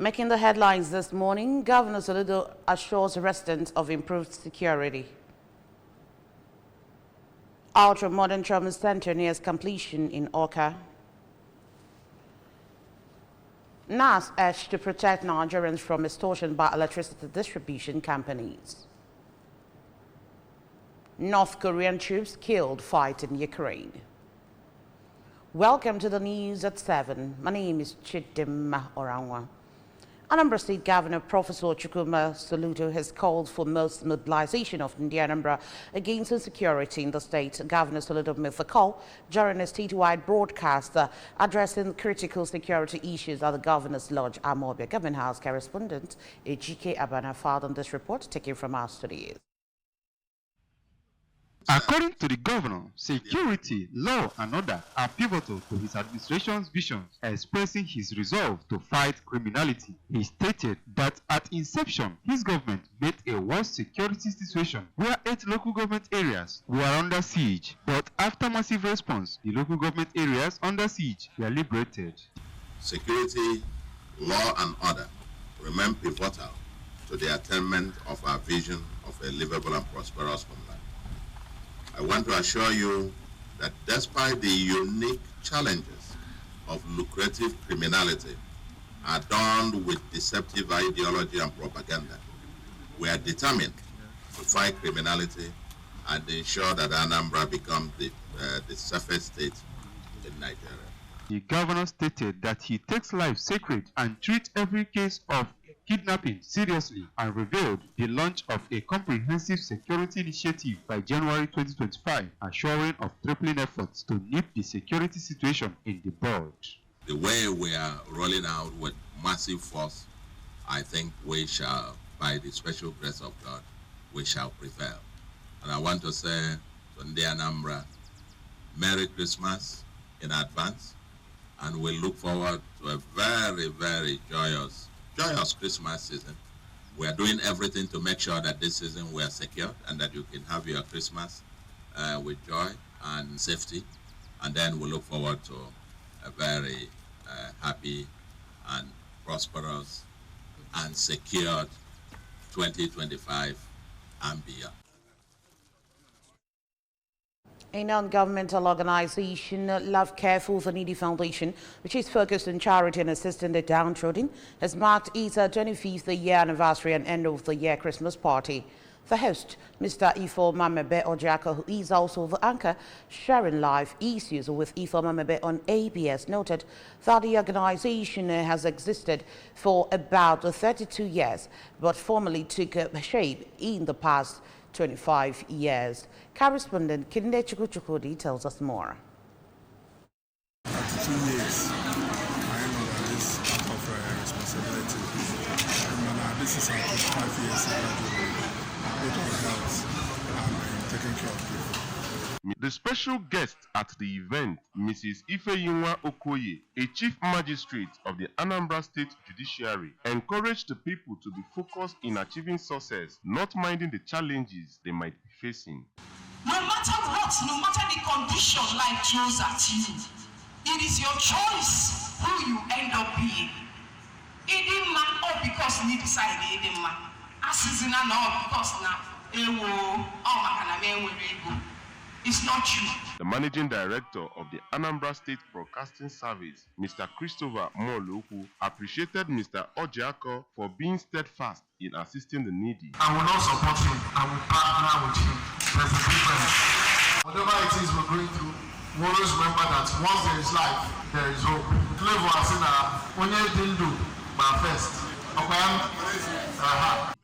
Making the headlines this morning, Governor Soludo assures residents of improved security. Ultra-modern trauma center nears completion in Oka. NAS urged to protect Nigerians from extortion by electricity distribution companies. North Korean troops killed fight in Ukraine. Welcome to the news at 7. My name is Chidimma Oranwa. Anambra State Governor Professor Chukwuma Soludo has called for most mobilization of the Anambra against insecurity in the state. Governor Soludo made the call during a statewide broadcast addressing critical security issues at the Governor's Lodge. Amobia Government House correspondent Ejike Abana filed on this report taken from our studios. According to the governor, security, law, and order are pivotal to his administration's visions, expressing his resolve to fight criminality. He stated that at inception, his government met a worse security situation where 8 local government areas were under siege. But after massive response, the local government areas under siege were liberated. Security, law, and order remain pivotal to the attainment of our vision of a livable and prosperous homeland. I want to assure you that despite the unique challenges of lucrative criminality adorned with deceptive ideology and propaganda, we are determined to fight criminality and ensure that Anambra becomes the safest state in Nigeria. The governor stated that he takes life sacred and treats every case of kidnapping seriously, and revealed the launch of a comprehensive security initiative by January 2025, assuring of tripling efforts to nip the security situation in the bud. The way we are rolling out with massive force, I think we shall, by the special grace of God, we shall prevail. And I want to say to the Anambra, Merry Christmas in advance, and we look forward to a very, very joyous Christmas season. We are doing everything to make sure that this season we are secure and that you can have your Christmas with joy and safety. And then we look forward to a very happy and prosperous and secured 2025 and beyond. A non-governmental organization, Love Care for the Needy Foundation, which is focused on charity and assisting the downtrodden, has marked its 25th year anniversary and end of the year Christmas party. The host, Mr. Ifo Mamebe Ojaka, who is also the anchor sharing live issues with Ifo Mamebe on ABS, noted that the organization has existed for about 32 years, but formally took shape in the past 25 years. Correspondent Kinde Chukwuchukwu tells us more. 32 years, I am under this out of responsibility. And this is our 25 years with our health and taking care of people. The special guest at the event, Mrs. Ifeyinwa Okoye, a chief magistrate of the Anambra State Judiciary, encouraged the people to be focused in achieving success, not minding the challenges they might be facing. No matter what, no matter the condition life throws at you, it is your choice who you end up being. It didn't matter all because you decide it didn't matter. As all because now, it's not true. The managing director of the Anambra State Broadcasting Service, Mr. Christopher Moluku, appreciated Mr. Ojiako for being steadfast in assisting the needy. I will not support him. I will partner with him. There's a difference. Whatever it is we're going through, we always remember that once there is life, there is hope. Clever as in when you didn't do, but first.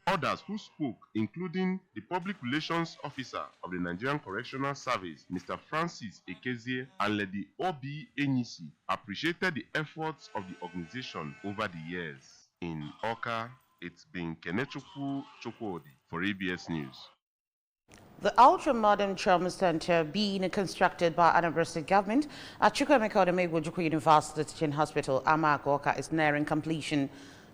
Others who spoke, including the Public Relations Officer of the Nigerian Correctional Service, Mr. Francis Ekezie, and Lady Obi Enyisi, appreciated the efforts of the organization over the years. In Oka, it's been Kenechukwu Chukwudi for ABS News. The ultra-modern trauma center being constructed by Anambra State government at Chukwuemeka Odumegwu University Teaching Hospital, Amakoka, is nearing completion.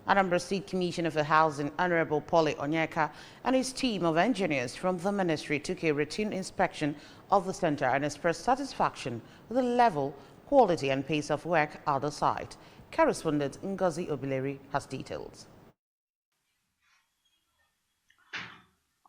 Anambra State Commissioner for Housing, Honorable Polly Onyeka, and his team of engineers from the ministry took a routine inspection of the center and expressed satisfaction with the level, quality, and pace of work at the site. Correspondent Ngozi Obileri has details.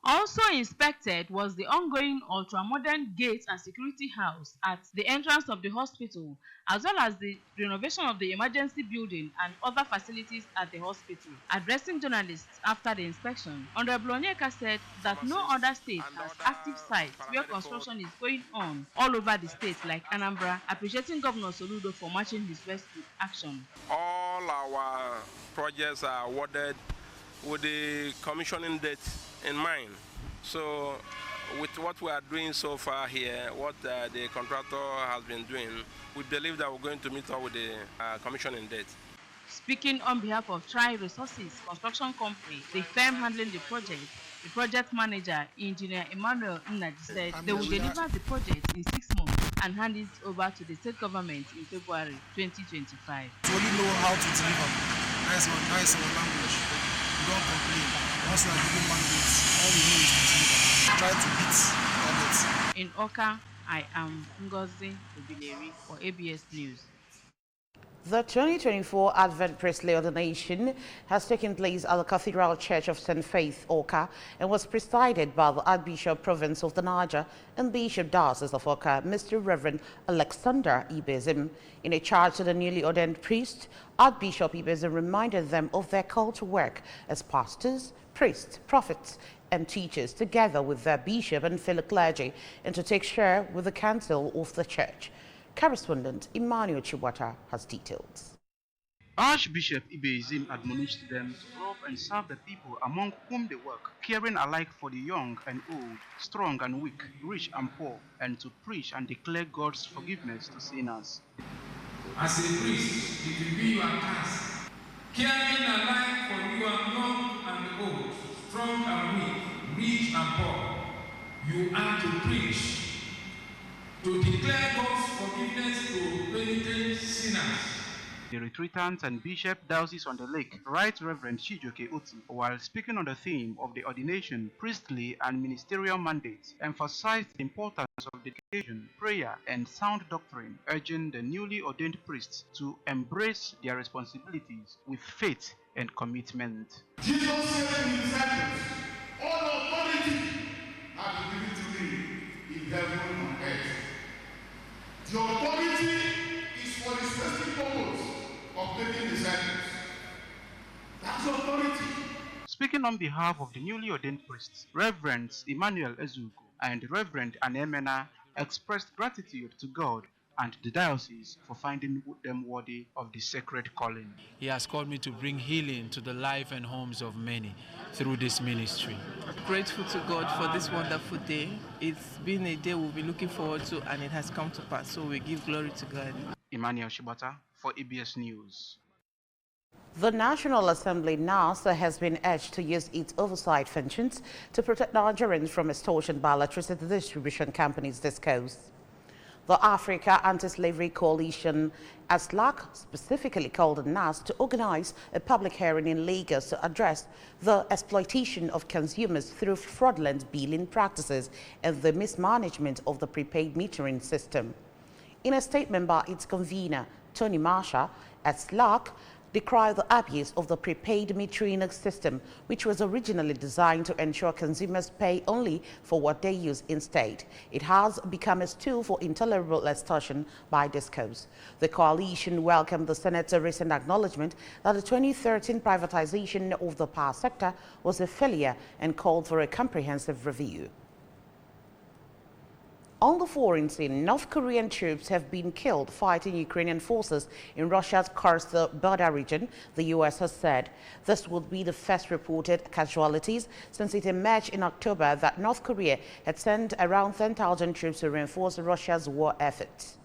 Also inspected was the ongoing ultra-modern gate and security house at the entrance of the hospital, as well as the renovation of the emergency building and other facilities at the hospital. Addressing journalists after the inspection, Honorable Onyeka said that no other state has active sites where construction is going on all over the state like Anambra, appreciating Governor Soludo for matching his words with action. All our projects are awarded with the commissioning date in mind. So with what we are doing so far here, what the contractor has been doing, we believe that we're going to meet up with the commissioning date. Speaking on behalf of Tri Resources Construction Company, the firm handling the project manager, Engineer Emmanuel Nnaji, said they will deliver the project in 6 months and hand it over to the state government in February 2025. To only know how to deliver. That's our language. We don't complain. Once we are given mandates, all we know is to deliver. Try to beat targets. In Oka, I am Ngozi Obileri for ABS News. The 2024 Advent Priestly ordination has taken place at the Cathedral Church of St. Faith, Oka, and was presided by the Archbishop Province of the Niger and Bishop Diocese of Oka, Mr. Reverend Alexander Ibezim. In a charge to the newly ordained priests, Archbishop Ibezim reminded them of their call to work as pastors, priests, prophets, and teachers, together with their bishop and fellow clergy, and to take share with the council of the church. Correspondent Emmanuel Chiwata has details. Archbishop Ibezim admonished them to love and serve the people among whom they work, caring alike for the young and old, strong and weak, rich and poor, and to preach and declare God's forgiveness to sinners. As a priest, it will be your task, caring alike for you are young and old, strong and weak, rich and poor. You are to preach, to declare God's forgiveness to penitent sinners. The retreatant and Bishop Diocese on the Lake, Right Reverend Chijoke Oti, while speaking on the theme of the ordination, priestly and ministerial mandates, emphasized the importance of dedication, prayer, and sound doctrine, urging the newly ordained priests to embrace their responsibilities with faith and commitment. Jesus said in his disciples, all authority has been given to me in heaven and earth. The authority is for the specific purpose of making disciples. That's authority. Speaking on behalf of the newly ordained priests, Reverends Emmanuel Ezugo and Reverend Anemena expressed gratitude to God and the diocese for finding them worthy of the sacred calling. He has called me to bring healing to the life and homes of many through this ministry. Grateful to God for this wonderful day. It's been a day we'll be looking forward to, and it has come to pass, so we give glory to God. Emmanuel Shibata for ABS News. The National Assembly NASA has been urged to use its oversight functions to protect Nigerians from extortion by electricity distribution companies this coast. The Africa Anti-Slavery Coalition, ASLAC, specifically called on NAS to organize a public hearing in Lagos to address the exploitation of consumers through fraudulent billing practices and the mismanagement of the prepaid metering system. In a statement by its convener, Tony Marshall, ASLAC decried the abuse of the prepaid metering system, which was originally designed to ensure consumers pay only for what they use instead. It has become a tool for intolerable extortion by discos. The coalition welcomed the Senate's recent acknowledgement that the 2013 privatization of the power sector was a failure and called for a comprehensive review. On the foreign scene, North Korean troops have been killed fighting Ukrainian forces in Russia's Kursk border region, the U.S. has said. This would be the first reported casualties since it emerged in October that North Korea had sent around 10,000 troops to reinforce Russia's war efforts.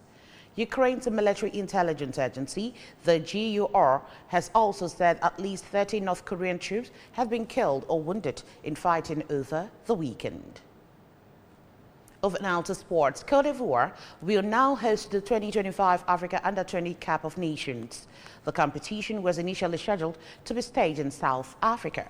Ukraine's military intelligence agency, the GUR, has also said at least 30 North Korean troops have been killed or wounded in fighting over the weekend. Over now to sports. Côte d'Ivoire will now host the 2025 Africa Under-20 Cup of Nations. The competition was initially scheduled to be staged in South Africa.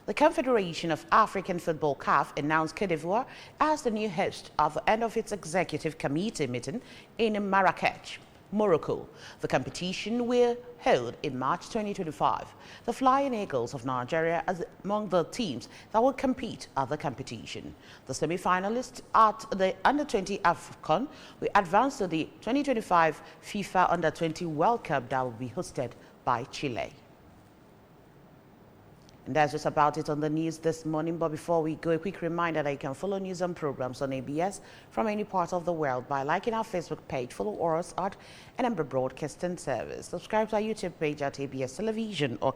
The Confederation of African Football CAF announced Côte d'Ivoire as the new host at the end of its executive committee meeting in Marrakech. Morocco. The competition will held in March 2025. The Flying Eagles of Nigeria are among the teams that will compete at the competition. The semi-finalists at the Under-20 AFCON will advance to the 2025 FIFA Under-20 World Cup that will be hosted by Chile. And that's just about it on the news this morning. But before we go, a quick reminder that you can follow news and programs on ABS from any part of the world by liking our Facebook page, follow us at Anambra Broadcasting Service, subscribe to our YouTube page at ABS Television, or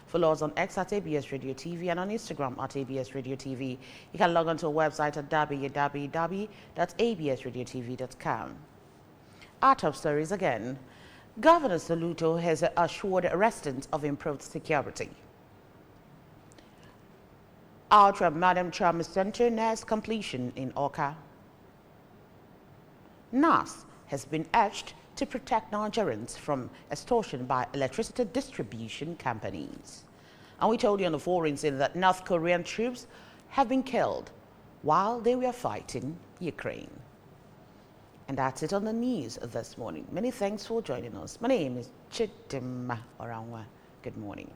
follow us on X at ABS Radio TV and on Instagram at ABS Radio TV. You can log on to our website at www.absradiotv.com. Our top stories again. Governor Soluto has assured residents of improved security. Ultra Madam Charm Center NAS completion in Oka. NAS has been urged to protect Nigerians from extortion by electricity distribution companies. And we told you on the foreign scene that North Korean troops have been killed while they were fighting Ukraine. And that's it on the news this morning. Many thanks for joining us. My name is Chidima Oranwa. Good morning.